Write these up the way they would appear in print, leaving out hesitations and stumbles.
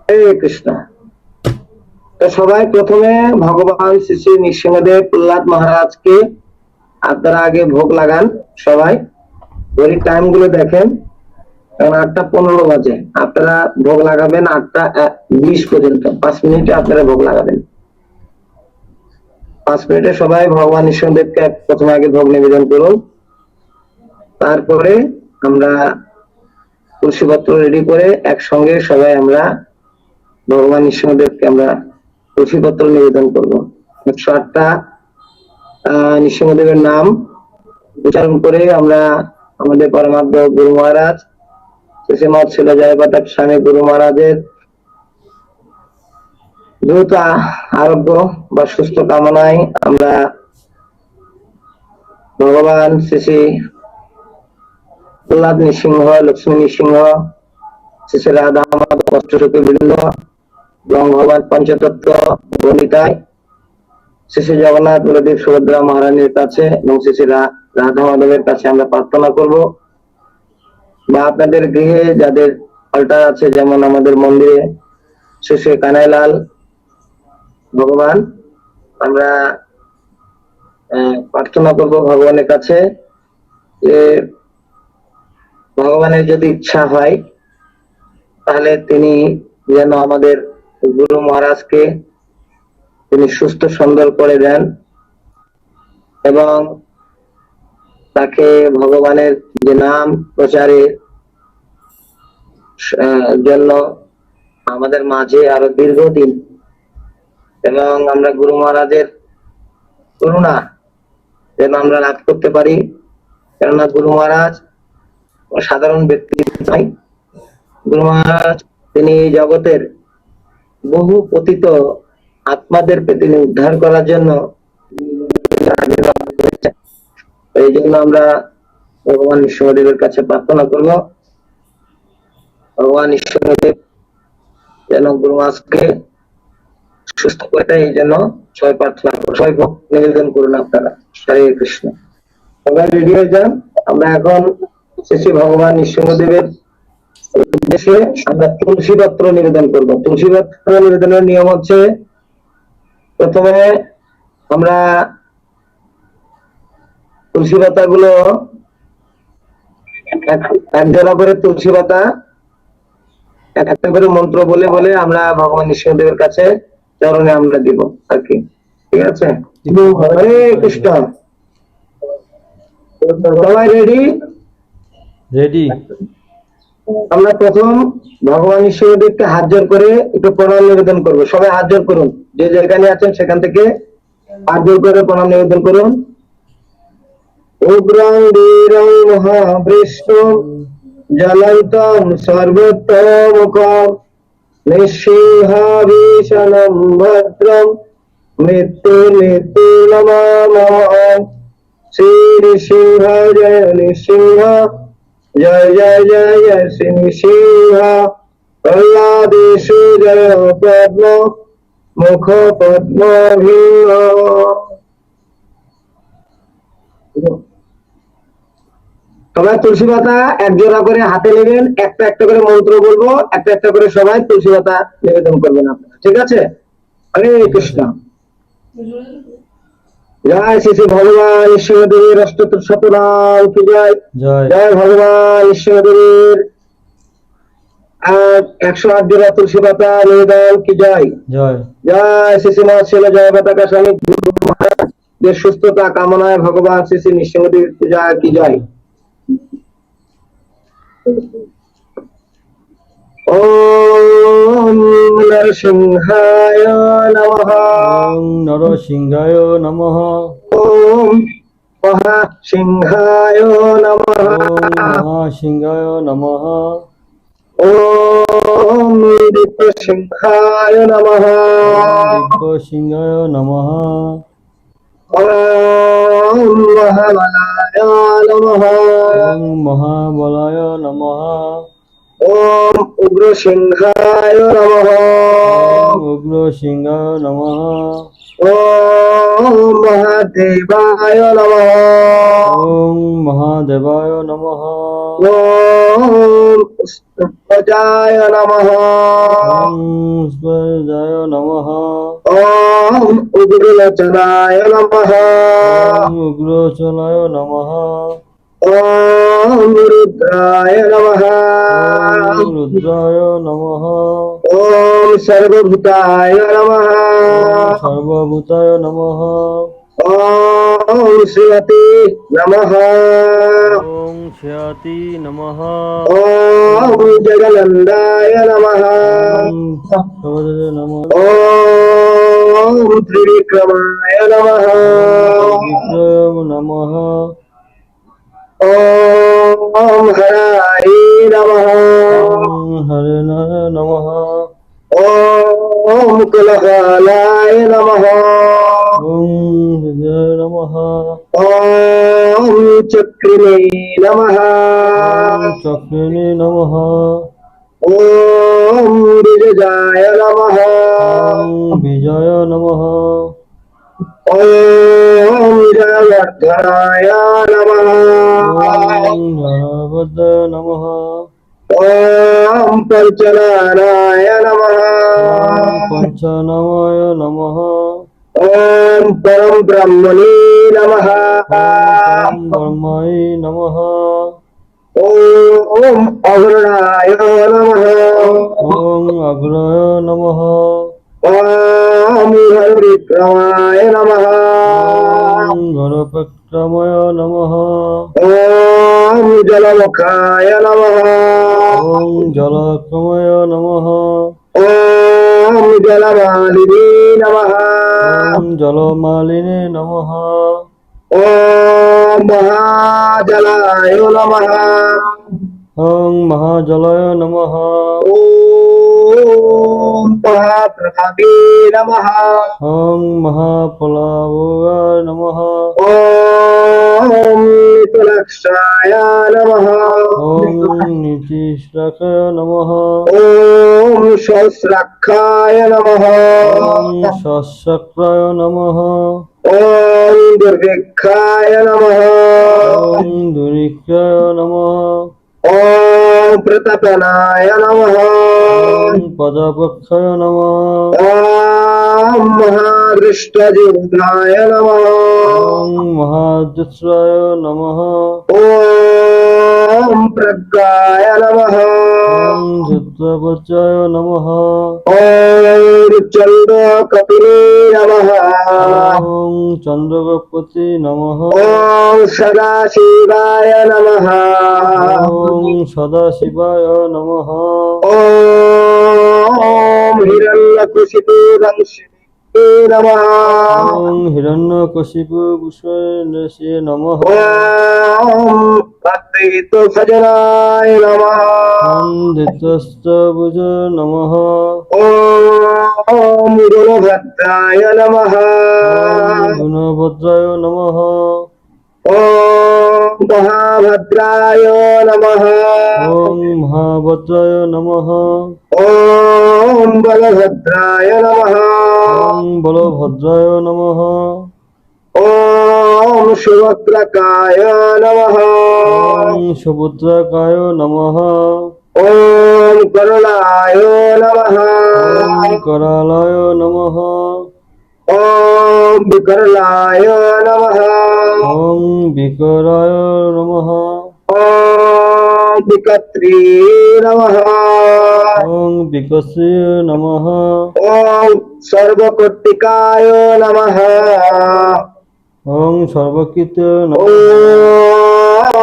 হরে কৃষ্ণ। তো সবাই প্রথমে ভগবান শ্রী শ্রী নৃসিংহদেব প্রহ্লাদ মহারাজকে আপনারা আগে ভোগ লাগান। সবাই ঘড়ির টাইম গুলো দেখেন, কারণ 8:15 বাজে। আপনারা ভোগ লাগাবেন 8:20 পর্যন্ত, 5 মিনিটে আপনারা ভোগ লাগাবেন। 5 মিনিটে সবাই ভগবান নৃসিংহদেবকে প্রথমে আগে ভোগ নিবেদন করুন। তারপরে আমরা তুলসী পত্র রেডি করে একসঙ্গে সবাই আমরা ভগবান নৃসিংহদেবকে আমরা তুলসী পত্র নিবেদন করবো। 108টা নৃসিংহদেবের নাম উচ্চারণ করে আমরা আমাদের পরমাত্ম গুরু মহারাজ শ্রীমৎ ছিল জয়পাঠক স্বামী গুরু মহারাজের দ্রুত আরোগ্য বা সুস্থ কামনায় আমরা ভগবান শ্রী শ্রী প্রহ্লাদ নৃসিংহ, লক্ষ্মী নৃসিংহ, শ্রী শ্রী রাধা মাধব অষ্টসখী বৃন্দ এবং ভগবান পঞ্চতত্ত্ব বনিতায় শ্রী শ্রী জগন্নাথ বলদেব সুভদ্রা মহারানীর কাছে এবং শ্রী শ্রী রাধা মাধবের কাছে আমরা প্রার্থনা করব, বা আপনাদের গৃহে যাদের অল্টার আছে, যেমন আমাদের মন্দিরে শ্রী শ্রী কানাইলাল ভগবান, আমরা প্রার্থনা করব ভগবানের কাছে যে ভগবানের যদি ইচ্ছা হয় তাহলে তিনি যেন আমাদের গুরু মহারাজকে তিনি সুস্থ সুন্দর করে দেন এবং তাকে ভগবানের যে নাম প্রচারের জন্য আমাদের মাঝে আরো দীর্ঘদিন, এবং আমরা গুরু মহারাজের করুণা যেন আমরা লাভ করতে পারি। কেননা গুরু মহারাজ সাধারণ ব্যক্তি নয়, গুরু মহারাজ তিনি জগতের বহু পতিত আত্মাদেরকে তিনি উদ্ধার করার জন্য এই জন্য আমরা ভগবান নৃসিংহদেবের কাছে প্রার্থনা করব, ভগবান নৃসিংহদেব যেন গুরু মহারাজকে সুস্থ করে দেয়। এই জন্য সবাই প্রার্থনা করুন, সবাই ভোগ নিবেদন করুন আপনারা। হরে কৃষ্ণ। সবাই রেডি হয়ে যান। আমরা এখন শ্রী ভগবান নৃসিংহদেবের উদ্দেশ্যে আমরা তুলসী পত্র নিবেদন করব। তুলসী পত্র নিবেদনের নিয়ম হচ্ছে, প্রথমে আমরা তুলসী পাতা গুলো এক জোড়া করে তুলসী পাতা একটা করে মন্ত্র বলে বলে আমরা ভগবান নৃসিংহদেবের কাছে চরণে আমরা দিব আর কি। ঠিক আছে? হরে কৃষ্ণ। সবাই রেডি? রেডি। আমরা প্রথম ভগবান নৃসিংহদেবকে হাত জোর করে একটু প্রণাম নিবেদন করব। সবাই হাত জোর করুন, যে যেখানে আছেন সেখান থেকে হাত জোর করে প্রণাম নিবেদন করুন। উগ্রং বীরং মহাবৃষ্টং জ্বলন্তং সর্বোত্তমকং নিঃসিংহাভীষণং ভদ্রং মৃত্যু নমামহং। শ্রী নৃসিংহ জয় নৃসিংহ, জয় জয় জয় জয় শ্রী নৃসিংহ। প্রহ্লাদেশু জয় পদ্ম মুখ পদ্ম ভিন্ন। সবাই তুলসী পাতা এক জোড়া করে হাতে নেবেন, একটা একটা করে মন্ত্র বলবো, একটা একটা করে সবাই তুলসী পাতা নিবেদন করবেন আপনারা। ঠিক আছে? হরে কৃষ্ণ। জয় শ্রী শ্রী ভগবান নৃসিংহদেবের অষ্টশতনাম কি জয়। জয় ভগবান নৃসিংহদেবের 108 জোড়া তুলসী পাতা নিবেদন কি জয়। জয় শ্রী শ্রী মৎস্য জয়পাঠক স্বামী গুরু মহারাজের সুস্থতা কামনায় ভগবান শ্রী শ্রী নৃসিংহদেবের পূজা কি জয়। ওম নরসিংহায় নমঃ। ওম নরসিংহায় নমঃ। ওম মহাসিংহায় নমঃ। ওম মহাসিংহায় নমঃ। ওম দিব্যসিংহায় নমঃ। দিব্যসিংহায় নমঃ। ওম মহাবলায় নমঃ। ওম মহাবলায় নমঃ। ওম উগ্রসিংহায় নমঃ। উগ্রসিংহায় নমঃ। ওম মহাদেবায় নমঃ। ওম মহাদেবায় নমঃ। ওম ध्वजाय नमः ॐ पुष्पजाय नमः ॐ उग्रलोचनाय नमः ॐ उग्रचलाय नमः ॐ रुद्राय नमः ॐ रुद्राय नमः ॐ सर्वभूताय नमः ॐ सर्वभूताय नमः ॐ श्रीमते नमः ॐ ख्याति नमः ॐ जगनन्दाय नमः ॐ भगवते नमः ॐ त्रिविक्रमाय नमः विक्रम नमः ॐ हराय नमः ॐ हरे नमः ॐ कुलकालाय नमः ॐ हृदय नमः ॐ चक्रिणे नमः ॐ चक्रिणे नमः ॐ ऋजजाय नमः ॐ बीजाय नमः ॐ जयवर्धनाय नमः ॐ धनवदाय नमः ॐ पञ्चनाराय नमः ॐ पञ्चनामाय नमः ॐ परं ब्रह्मणे नमः ॐ ब्रह्माय नमः ॐ अग्रणाय नमः ॐ अग्राय नमः ॐ हरिविक्रमाय नमः ॐ गणपक्रमाय नमः ॐ जलमुखाय नमः ॐ जलक्रमाय नमः ॐ जलमालिनी नमः ॐ जलमालिने नमः ॐ महाजलाय नमः ॐ महाजलाय नमः ॐ महाप्रभावे नमः ॐ महाप्लवाय नमः ॐ मिथुलक्षाय नमः ॐ नीतिश्रकाय नमः ॐ सहस्राक्षाय नमः ॐ सहस्राय नमः ॐ दुर्भिक्षाय नमः ॐ दुरिकाय नमः ॐ प्रतपनाय नमः ॐ पदपक्षाय नमः ॐ महादृष्टजीवनाय नमः ॐ महादुस्राय नमः ॐ प्रज्ञाय नमः ॐ धृतवचाय नमः ॐ चन्द्र कपिले नमः ॐ चन्द्रगपति नमः ॐ सदाशिवाय नमः ॐ सदाशिवाय नमः ॐ हिरण्यकुशितुदंशिने नमः ॐ हिरण्यकशिपुभूषणस्य नमः ॐ भक्तिहितसजनाय नमः ॐ धृतस्तभुज नमः ॐ गुणभद्राय नमः ॐ गुणभद्राय नमः ॐ महाभद्राय नमः ॐ महाभद्राय नमः ॐ बलभद्राय नमः ॐ बलभद्राय नमः ॐ सुभद्रकाय नमः ॐ सुभद्रकाय नमः ॐ करुणाय नमः ॐ करालाय नमः ॐ विकरलाय नमः ॐ विकराय नमः ॐ विकत्री नमः ॐ विकस्य नमः ॐ सर्वकोटिकाय नमः ॐ सर्वकृत नमः ॐ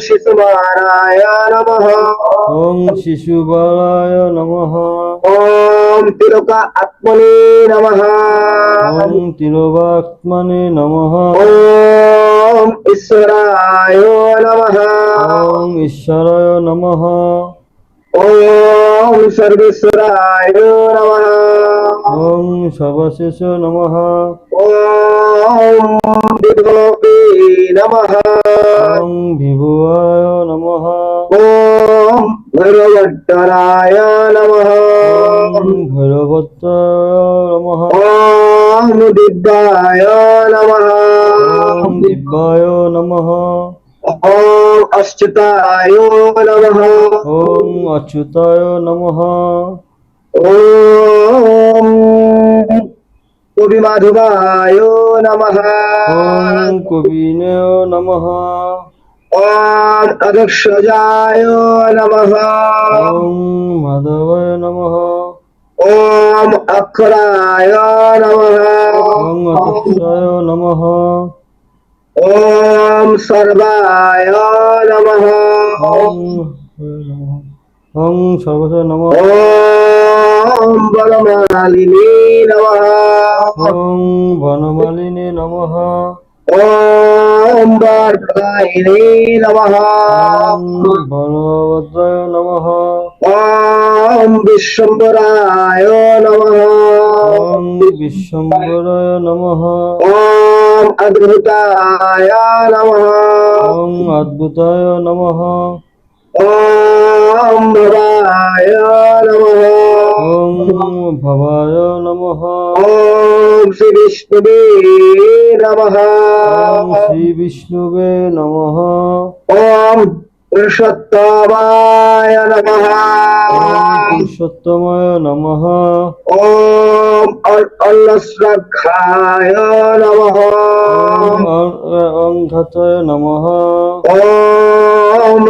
शिशुमाराय नमः ॐ शिशुबालाय नमः ॐ तिलक आत्मने नमः ॐ तिलोवात्मने नमः ॐ ईश्वराय नमः ॐ ईश्वराय नमः ॐ सर्वेश्वराय नमः ॐ सर्वशेष नमः ॐ विभवे नमः ॐ विभुवाय नमः ॐ भैरवड्डराय नमः ॐ भैरवताय नमः ॐ दिव्याय नमः ॐ दिव्याय नमः ॐ अच्युताय नमः ওং অচ্যুতায় নমঃ ॐ कविमाधवाय नमः ওং কবিনে নমঃ ॐ अधक्षजाय नमः ওং মাধবায় নমঃ ॐ अक्षराय नमः ওং অদক্ষায় নমঃ ॐ सर्वाय नमः ওং ওং সর্বশয় নমঃ ॐ वनमालिनी नमः ওং বনমালিনী নমঃ ॐ वार्तायिनी नमः ওং বলভদ্রায় নমঃ ॐ विश्वम्भराय नमः ওং বিশ্বম্বরায় নমঃ ॐ अद्भुताय नमः ওং অদ্ভুতায় নমঃ ॐ भवाय नमः ওং ভবায় নমঃ ॐ श्री विष्णुवे नमः ওং শ্রী বিষ্ণুবে নমঃ ॐ पुरुषोत्तमाय नमः ওং পুরুষোত্তমায় নমঃ ॐ अन्नश्रद्धाय नमः ওং ঘাতায় নমঃ ॐ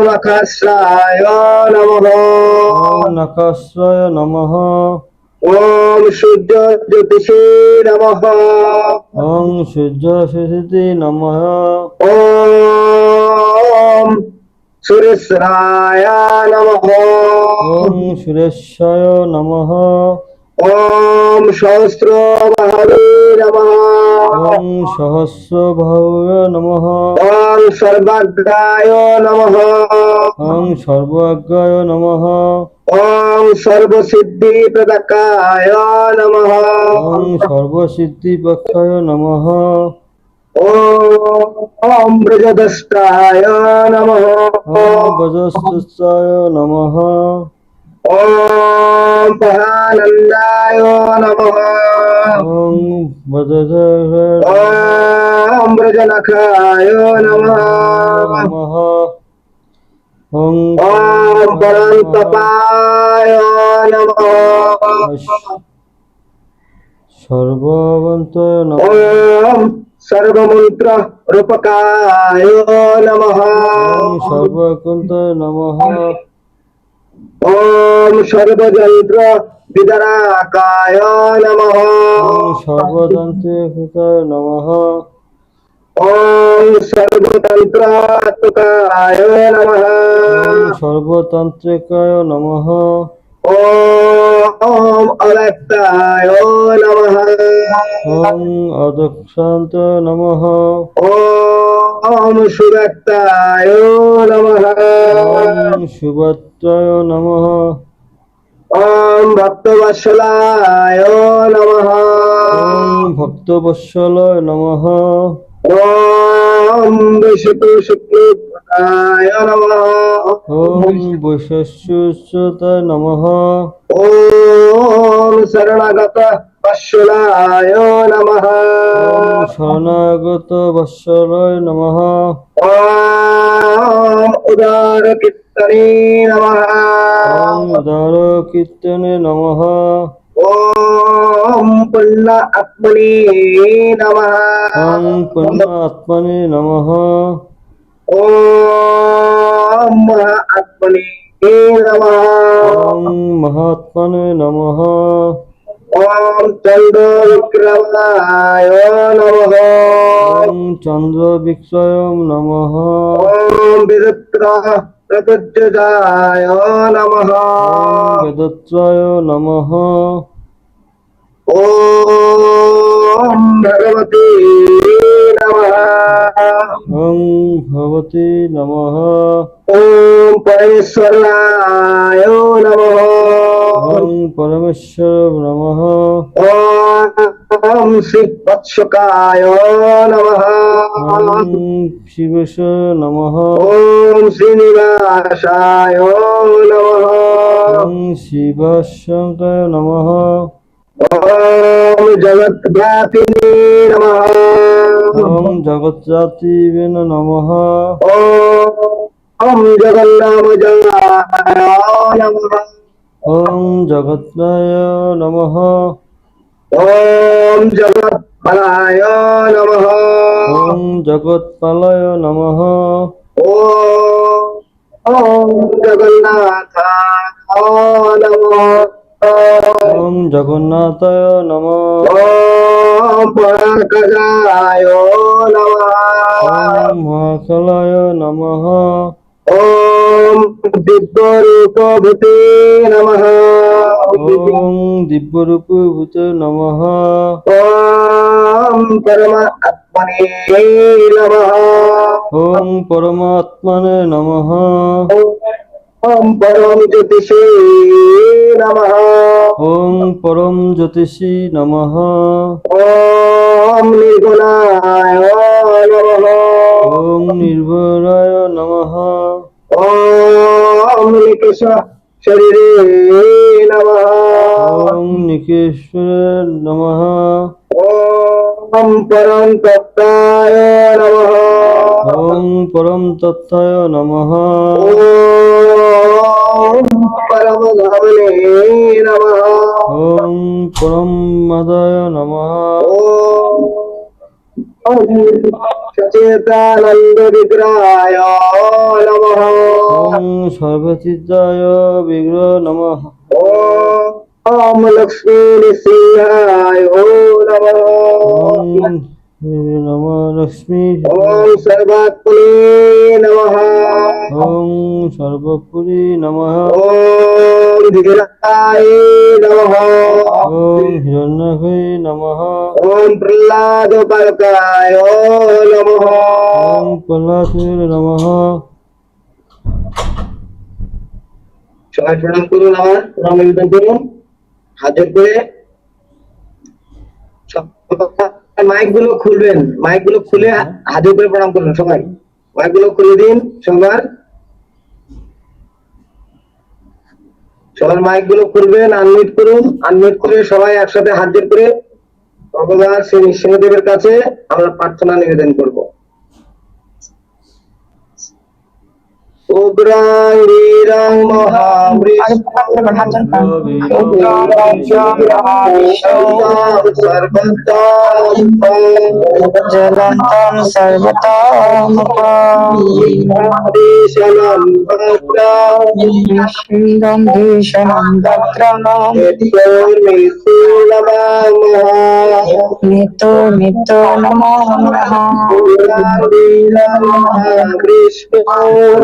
नखस्राय नमः ওং নকাশ্রায় নমঃ ॐ सूर्य ज्योतिषे नमः ওং সূর্য শিশিতি নমঃ ॐ सुरेश्वराय नमः ওং সুরেশায় নমঃ ॐ सहस्रबाहवे नमः ওং সহস্রবাহুয় নমঃ ॐ सर्वाग्राय नमः ওং সর্বাজ্ঞায় নমঃ ॐ सर्वसिद्धिप्रदकाय नमः ওং সর্বসিদ্ধিপক্ষায় নমঃ ॐ ब्रजदष्टाय नमः ওং বজস্তুতায় নমঃ ॐ परानन्दाय नमः ওং বজস্তুতায় ॐ ब्रजनखाय नमः নমঃ ওং ॐ परन्तपाय नमः সর্ববন্তয় নমঃ ॐ सर्वमन्त्ररूपकाय नमः ওং সর্বকুন্তয় নমঃ ॐ सर्वयन्त्र विदराकाय नमः ওং সর্বতন্ত্রিকায় নমঃ ॐ सर्वतन्त्रात्मकाय नमः ওং সর্বতান্ত্রিকায় নমঃ ॐ अव्यक्ताय नमः ওং অদক্ষান্তায় নমঃ ॐ सुव्यक्ताय नमः ওং সুভদ্রায় নমঃ ॐ भक्तवत्सलाय नमः ওং ভক্তবৎসলায় নমঃ ॐ विशुद्धशुक्लप्रदाय नमः ওং বৈশস্যতায় নমঃ ॐ शरणागत वत्सलाय नमः ওং শরণাগত বৎসলায় নমঃ ॐ उदारकीर्तने नमः ওং উদার কীর্তনে নমঃ ॐ पुण्य आत्मने नमः ওং পুণ্য আত্মনে নমঃ ॐ महात्मने नमः ওং মহাত্মনে নমঃ ॐ चन्द्रविक्रमाय नमः ওং চন্দ্র বিক্রয় নমঃ ॐ विरुद्र प्रबुद्धजाय नमः ওং বেদত্রায় নমঃ ॐ भगवते नमः ওং ভগবতী নমঃ ॐ परमेश्वराय नमः ওং পরমেশ্বর নমঃ ॐ श्रीवत्सकाय नमः ওং শিবেশ নমঃ ॐ श्रीनिवासाय नमः ওং শিবাশঙ্কায় নমঃ ॐ जगद्व्यापिने नमः ওং জগৎজাতিবে নমঃ ওম জগন্নাথ নমঃ। ওং জগন্নাথ নমঃ। ওম জগৎপালায় নমঃ। ওং জগৎপালায় নমঃ। ওম জগন্নাথায় নমঃ। ওং জগন্নাথায় নমঃ। ওম পরাকাশায় নমঃ। ওং মহাকালায় নমঃ। ওম দিব্যরূপভূতে নমঃ। ওং দিব্যরূপভূতে নমঃ। ওম পরমাত্মনে নমঃ। ওং পরমাত্মনে নমঃ। ওম পরম জ্যোতিষে নমঃ। ওং পরম জ্যোতিষী নমঃ। ওম নির্গুণায় নমঃ। ওং নির্ভরায় নমঃ। ওম নিকেশ শরীরে নমঃ। ওং নিকেশ্বর নমঃ। ওম পরম তত্ত্বায় নমঃ। ওং পরম তত্ত্বায় নমঃ। ওম পরম ধামনে নমঃ। ওং পরম মাদায় নমঃ। ওম সচেতানন্দ বিগ্রহায় নমঃ। ওং সর্বচিত্তায় বিগ্রহ নমঃ। ওম লক্ষ্মী নৃসিংহায় নমঃ। ওং নম লক্ষ্মী। ওম সর্বাত্মনে নমঃ। ওং সর্বপুরী নমঃ। ওম ধীরায় নমঃ। ওং হিরণ্যকৈ নমঃ। ওম প্রহ্লাদ পালকায় নমঃ। ওং প্রহ্লাদ নমঃ। সবাই প্রণাম করুন, আমার প্রণাম নিবেদন করুন হাত জোড় করে। মাইক গুলো খুলবেন, মাইক গুলো খুলে হাত জোড় করে প্রণাম করুন সবাই। মাইক গুলো খুলে দিন সবার। সবার মাইক গুলো খুলবেন, আনমিউট করুন। আনমিউট করে সবাই একসাথে হাত জোড় করে ভগবান শ্রী নৃসিংহদেবের কাছে আমরা প্রার্থনা নিবেদন করব। উগ্রাং বীরং জ্বলন্তম সর্বতোমুখম সিংহম ভীষণম ভদ্রম নিত্য নিত্য নমো নমঃ।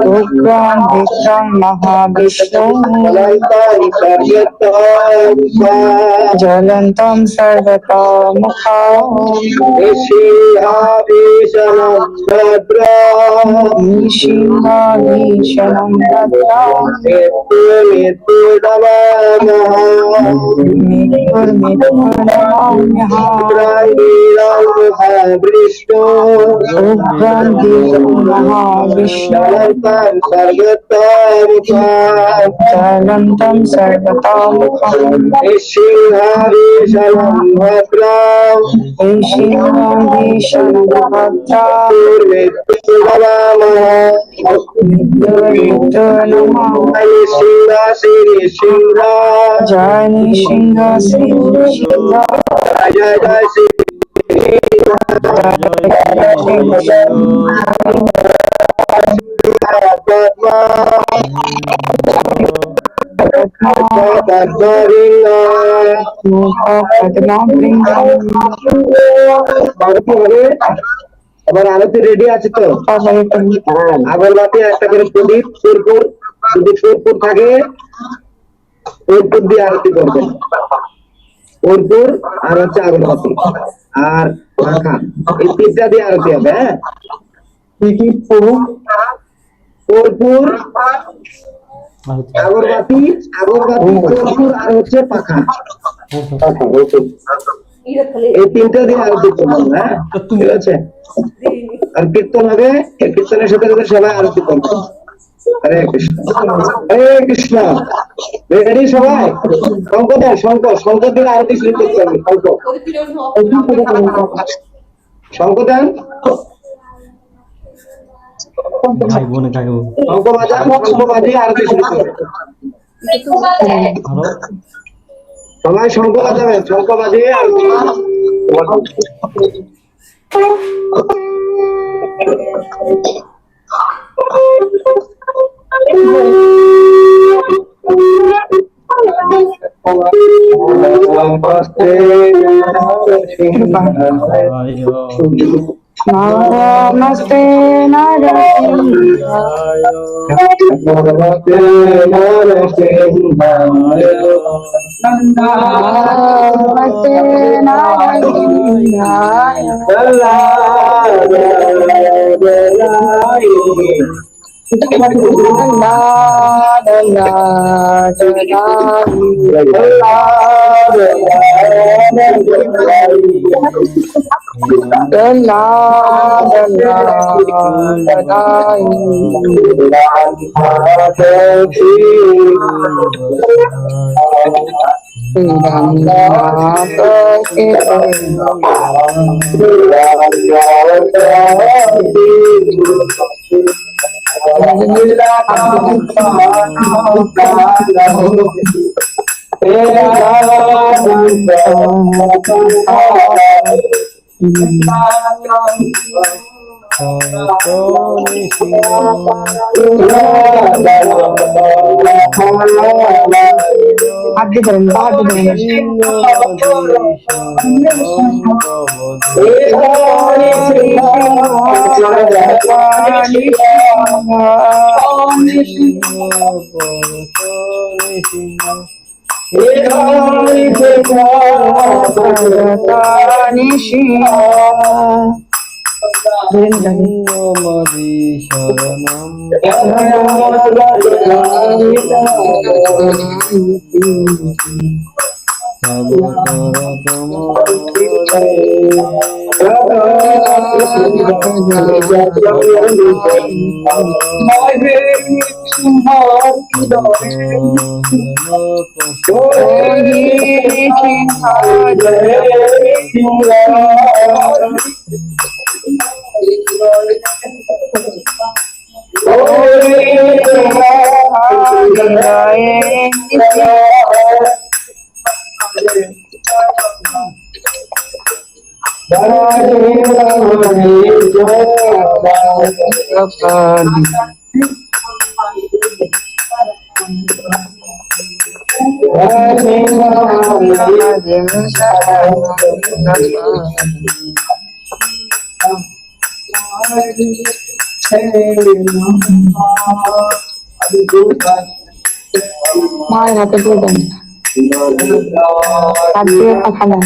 উগ্রং বিক্রম মহাবিষ্ণু জ্বলন্তম সর্বতোমুখম সিংহাভীষণম ভদ্রম মৃত্যুর্মৃত্যু নমাম্যহম। উগ্রং বিক্রম মহাবিষ্ণু জ্বলন্তম সর্বতোমুখম সিংহাভীষণম ভদ্রম এই সিংহাভীষণম ভদ্রম মৃত্যুর্মৃত্যু নমঃ। জয় নৃসিংহ শ্রী নৃসিংহ জয় জয় শ্রী আবার আরতি রেডি আছে তো? আগরবাতি একটা করে প্রদীপ সুরপুর, যদি সুরপুর থাকে সুরপুর দিয়ে আরতি করবেন। সুরপুর আর হচ্ছে আগরবাতি আর পাখা, এই তিনটা দিয়ে আরতি হবে। হ্যাঁ, কি কি সুরপুর, আগরবাতি, সুরপুর আর হচ্ছে পাখা, এই তিনটা দিয়ে আরতি করবেন। হ্যাঁ, ঠিক আছে। আর কীর্তন হবে, এই কীর্তনের সাথে সাথে সবাই আরতি করবে। হরে কৃষ্ণ, হরে কৃষ্ণ। রেডি সবাই? শঙ্কর দেন, শঙ্কর দিলে আরতি শুরু করতে হবে। শঙ্কর দেন। ভাই বোনে কাকে বলবো? শঙ্খ বাজিয়ে আরতি শুরু করবে। আরো সবাই শঙ্খ বাজাবেন, শঙ্খ বাজিয়ে আরতি। नमस्ते नारायणाय नमस्ते नारायणाय आगे करेंगे आगे मार हाथे दो दम आगे पकड़ना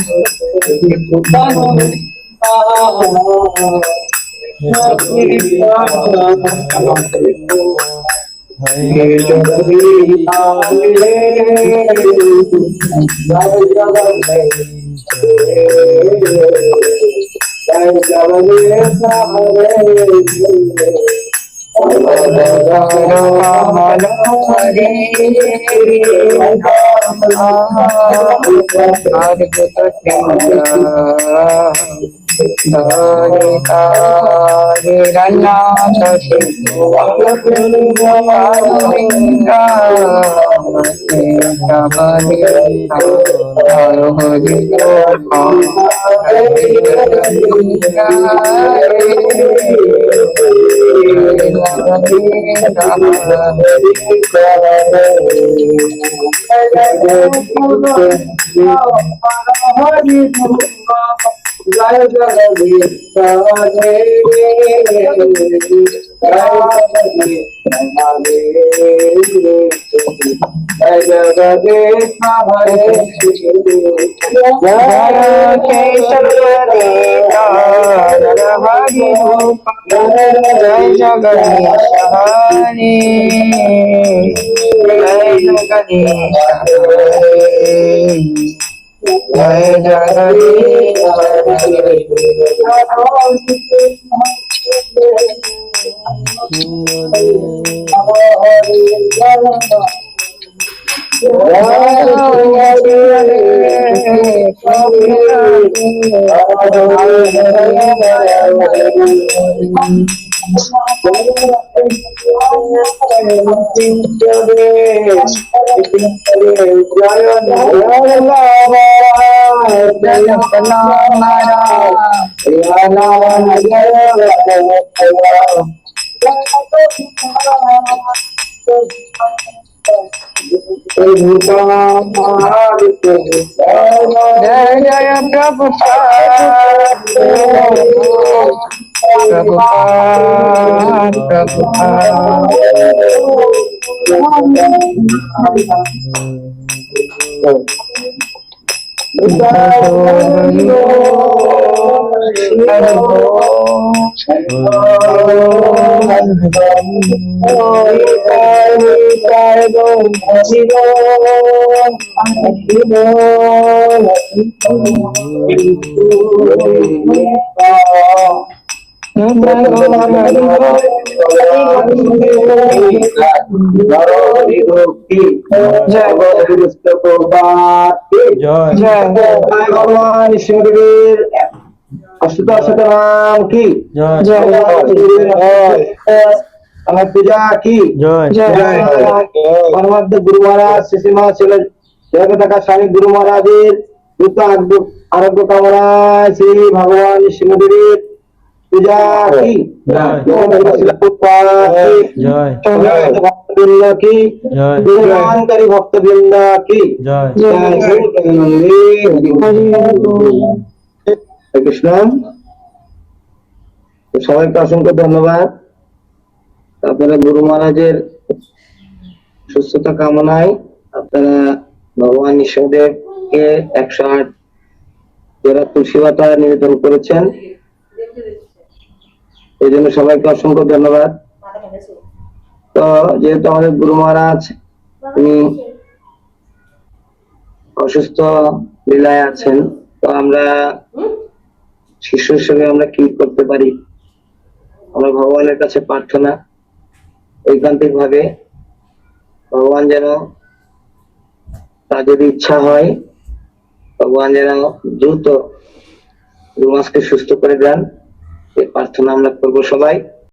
जय जय प्रभुपाद प्रभुपाद জয় ভগবান শিবদেবের অষ্টদশ নাম কি জয় আমার পূজা কি জয় পরমাত্ম গুরু মহারাজ শিশিমা ছিল জগৎ থাকা স্বামী গুরু মহারাজের দ্রুত আরোগ্য কামনায় শ্রী ভগবান শিবদেবের পূজা কি জয় ভক্তবৃন্দ কি জয় নির্মাণকারী ভক্তবৃন্দ কি জয় হরে কৃষ্ণ। তো সবাইকে অসংখ্য ধন্যবাদ। আপনারা গুরু মহারাজের সুস্থতা কামনায় আপনারা ভগবান ঈশ্বরদেবকে 108 যারা তুলসী পাতা নিবেদন করেছেন, এই জন্য সবাইকে অসংখ্য ধন্যবাদ। তো যেহেতু আমাদের গুরু মহারাজ তিনি অসুস্থ লীলায় আছেন, তো আমরা শিষ্য হিসেবে আমরা কি করতে পারি? আমরা ভগবানের কাছে প্রার্থনা ঐকান্তিক ভাবে ভগবান যেন, তার যদি ইচ্ছা হয়, ভগবান যেন দ্রুত গুরু মহারাজকে সুস্থ করে দেন, এই প্রার্থনা আমরা করবো সবাই।